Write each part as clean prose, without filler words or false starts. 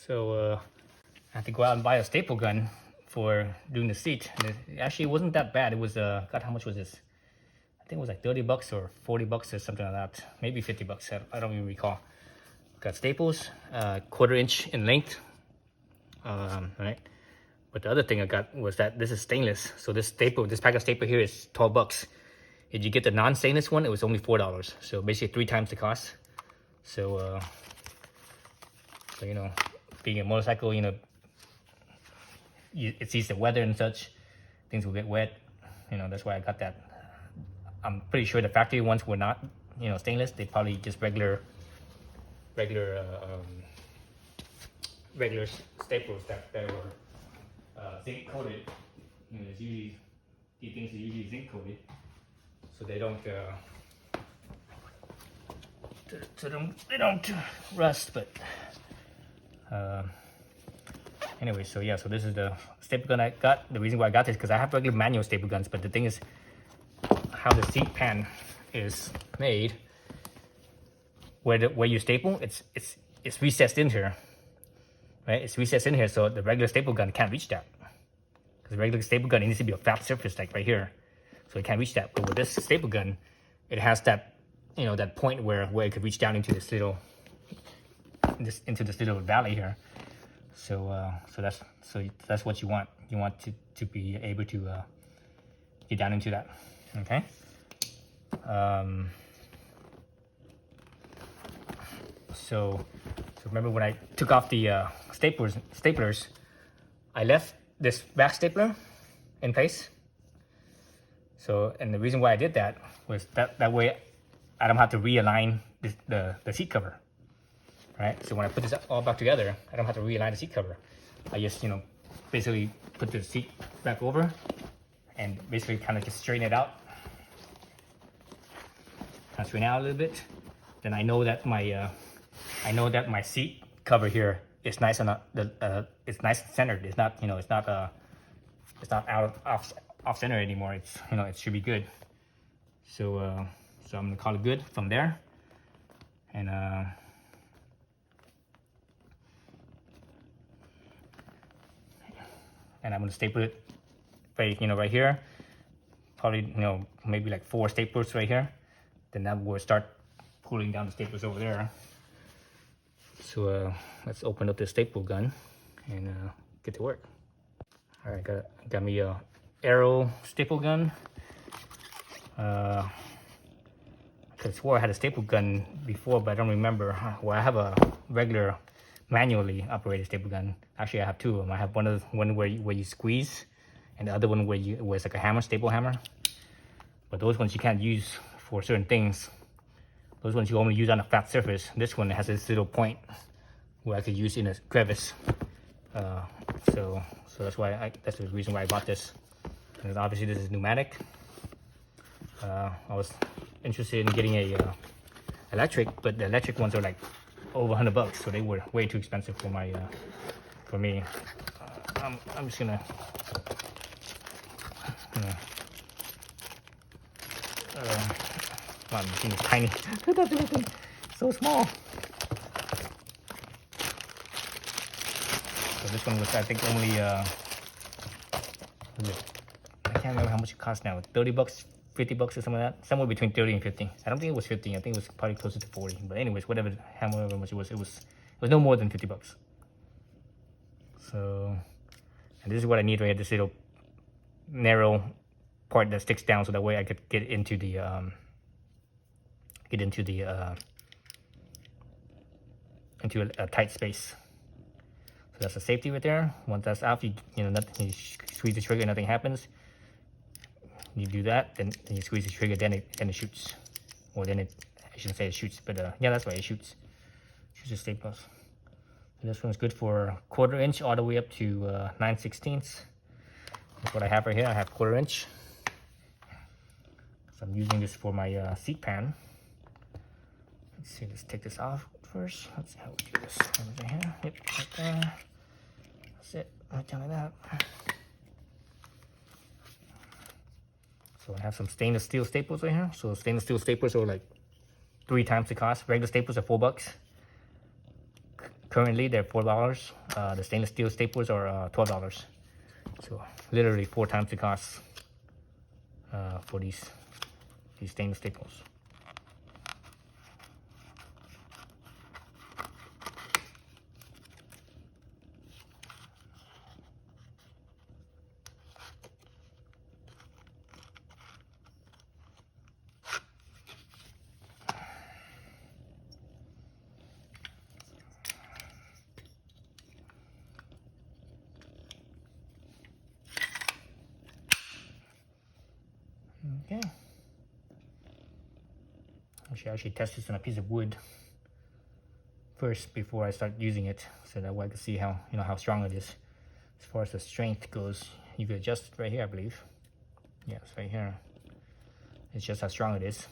So I had to go out and buy a staple gun for doing the seat. And it actually wasn't that bad. It was God, how much was this? I think it was like 30 bucks or 40 bucks or something like that. Maybe 50 bucks. I don't even recall. Got staples, 1/4 inch in length. Right. But the other thing I got was that this is stainless. So this pack of staple here is 12 bucks. If you get the non-stainless one, it was only $4. So basically 3 times the cost. So, you know, being a motorcycle, you know, it sees the weather and such, things will get wet. You know, that's why I got that. I'm pretty sure the factory ones were not, you know, stainless. They probably just regular staples that were zinc coated. You know, it's usually these things are usually zinc coated, so they don't they don't rust. But anyway, so yeah, so this is the staple gun I got. The reason why I got this because I have regular manual staple guns, but the thing is how the seat pan is made. Where you staple, it's recessed in here, right? It's recessed in here, so the regular staple gun can't reach that. Because the regular staple gun, it needs to be a flat surface like right here, so it can't reach that. But with this staple gun, it has that, you know, that point where it could reach down into this little valley here. So that's what you want. You want to be able to get down into that. Okay. So remember when I took off the staplers, I left this back stapler in place. So, and the reason why I did that was that way I don't have to realign the seat cover, right? So when I put this all back together, I don't have to realign the seat cover. I just, you know, basically put the seat back over and basically kind of just straighten it out. Straighten out a little bit. Then I know that my seat cover here is nice and it's nice and centered. It's not, you know, it's not out off center anymore. It's, you know, it should be good. So I'm gonna call it good from there, and I'm gonna staple it right, you know, right here. Probably, you know, maybe like 4 staplers right here. Then that will start pulling down the staplers over there. So let's open up the staple gun and get to work. All right, got me a Arrow staple gun. I could have swore I had a staple gun before, but I don't remember. Well, I have a regular manually operated staple gun. Actually, I have 2 of them. I have one where you squeeze, and the other one where it's like a hammer, staple hammer. But those ones you can't use for certain things. Those ones you only use on a flat surface. This one has this little point where I could use in a crevice. So that's why that's the reason why I bought this. And obviously this is pneumatic. I was interested in getting a electric, but the electric ones are like over 100 bucks, so they were way too expensive for me. I'm just gonna, you know, wow, the machine is tiny. Look at that thing, so small. So this one was, I think, only I can't remember how much it costs now. 30 bucks, 50 bucks or something like that. Somewhere between 30 and 50. I don't think it was 50. I think it was probably closer to 40. But anyways, however much it was no more than 50 bucks. So, and this is what I need right here. This little narrow part that sticks down, so that way I could get into the into a tight space. So that's a safety right there. Once that's off, you nothing. You squeeze the trigger, nothing happens. You do that, then you squeeze the trigger, then it shoots. Or then I shouldn't say it shoots, but yeah, that's why it shoots. Shoots the staples. So this one's good for 1/4 inch all the way up to 9/16. That's what I have right here. I have 1/4 inch. So I'm using this for my seat pan. Let's see, let's take this off first. Let's see how we do this. Right here. Yep, right there. That's it. Right down like that. So I have some stainless steel staples right here. So stainless steel staples are like 3 times the cost. Regular staples are $4. Currently they're $4. The stainless steel staples are $12. So literally 4 times the cost for these stainless staples. Okay. I should actually test this on a piece of wood first before I start using it, so that way I can see how how strong it is. As far as the strength goes, you can adjust it right here, I believe. Yes, right here. It's just how strong it is.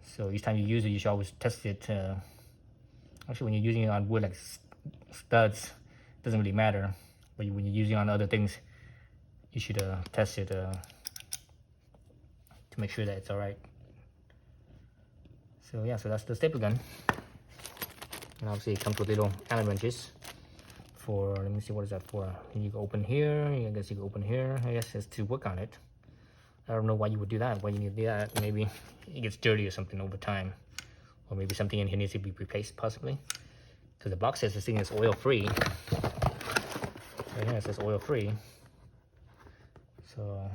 So each time you use it, you should always test it. Actually, when you're using it on wood like studs, it doesn't really matter. But when you're using it on other things, you should test it to make sure that it's all right. So yeah, so that's the staple gun. And obviously it comes with little Allen wrenches for, let me see, what is that for? You can open here, I guess you can open here. I guess it's to work on it. I don't know why you would do that, why you need to do that. Maybe it gets dirty or something over time. Or maybe something in here needs to be replaced, possibly. Because the box says this thing is oil-free. Right here it says oil-free. So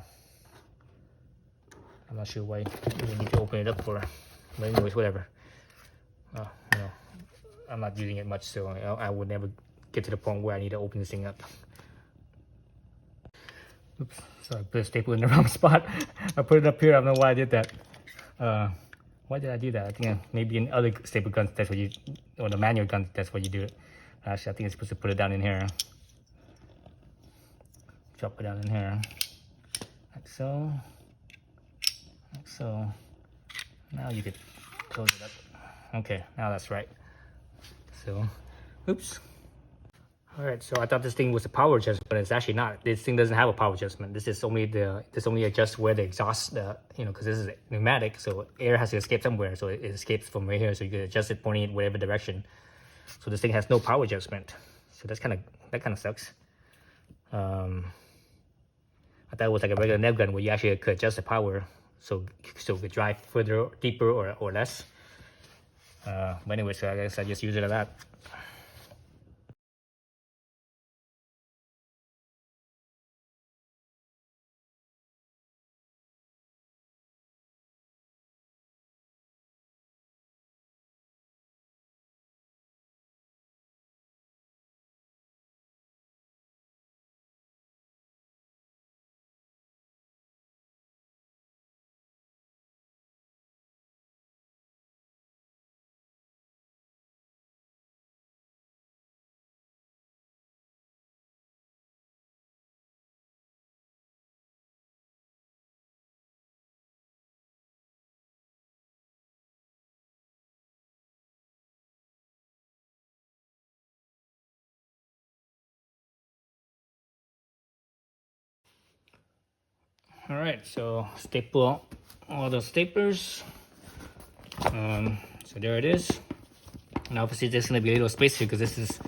I'm not sure why you need to open it up for. But anyways, whatever. I'm not using it much, so I would never get to the point where I need to open this thing up. Oops, sorry, I put a staple in the wrong spot. I put it up here, I don't know why I did that. Why did I do that? I think maybe in other staple guns, that's what you, or the manual guns, that's what you do it. Actually, I think it's supposed to put it down in here. Drop it down in here. Like so. Like so. Now you could close it up. Okay, now that's right. So, oops. All right, so I thought this thing was a power adjustment, but it's actually not. This thing doesn't have a power adjustment. This is only only adjusts where the exhaust, because this is pneumatic, so air has to escape somewhere. So it escapes from right here, so you can adjust it pointing in whatever direction. So this thing has no power adjustment. So that kind of sucks. I thought it was like a regular nail gun where you actually could adjust the power, so it could drive further, deeper, or less. But anyway, so I guess I just use it like that. All right, so staple all the staplers. So there it is. And obviously there's gonna be a little space here because this is,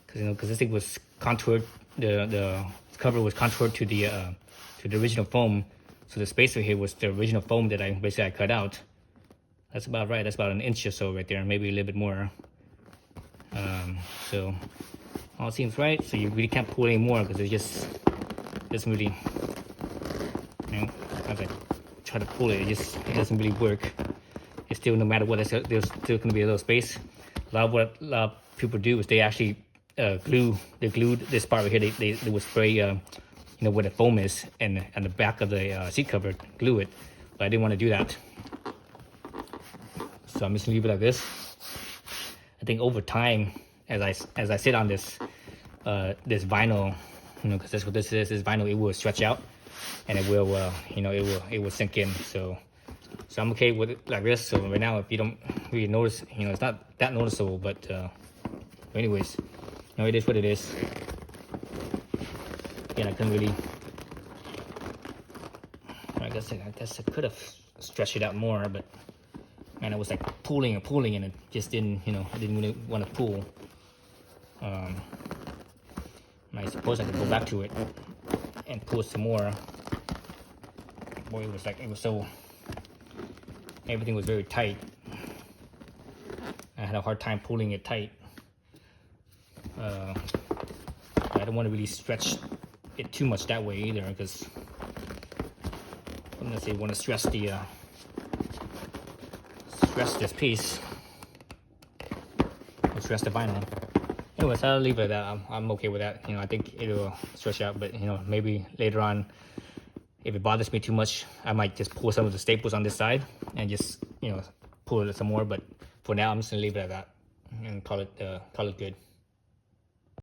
because this thing was contoured. The cover was contoured to the original foam. So the spacer here was the original foam that I basically cut out. That's about right. That's about an inch or so right there, maybe a little bit more. So all seems right. So you really can't pull any more because it just doesn't really. As I try to pull it, it doesn't really work. It's still, no matter what, there's still going to be a little space. A lot of people do is they actually glue this part right here. They would spray, where the foam is, and the back of the seat cover, glue it. But I didn't want to do that, so I'm just gonna leave it like this. I think over time, as I sit on this vinyl, because that's what this is. This vinyl, it will stretch out. And it will, it will sink in. So I'm okay with it like this. So right now, if you don't really notice, it's not that noticeable. But anyways, it is what it is. Again, I couldn't really. I guess I could have stretched it out more, but man, it was like pulling and it just didn't, I didn't really want to pull. I suppose I could go back to it and pull some more. Boy, it was so, everything was very tight. I had a hard time pulling it tight. I don't want to really stretch it too much that way either, because unless you want to stress this piece, or stress the vinyl. Anyways, I'll leave it at that. I'm okay with that. You know, I think it'll stretch out, but you know, maybe later on, if it bothers me too much, I might just pull some of the staples on this side and just, you know, pull it some more. But for now, I'm just gonna leave it at that and call it good.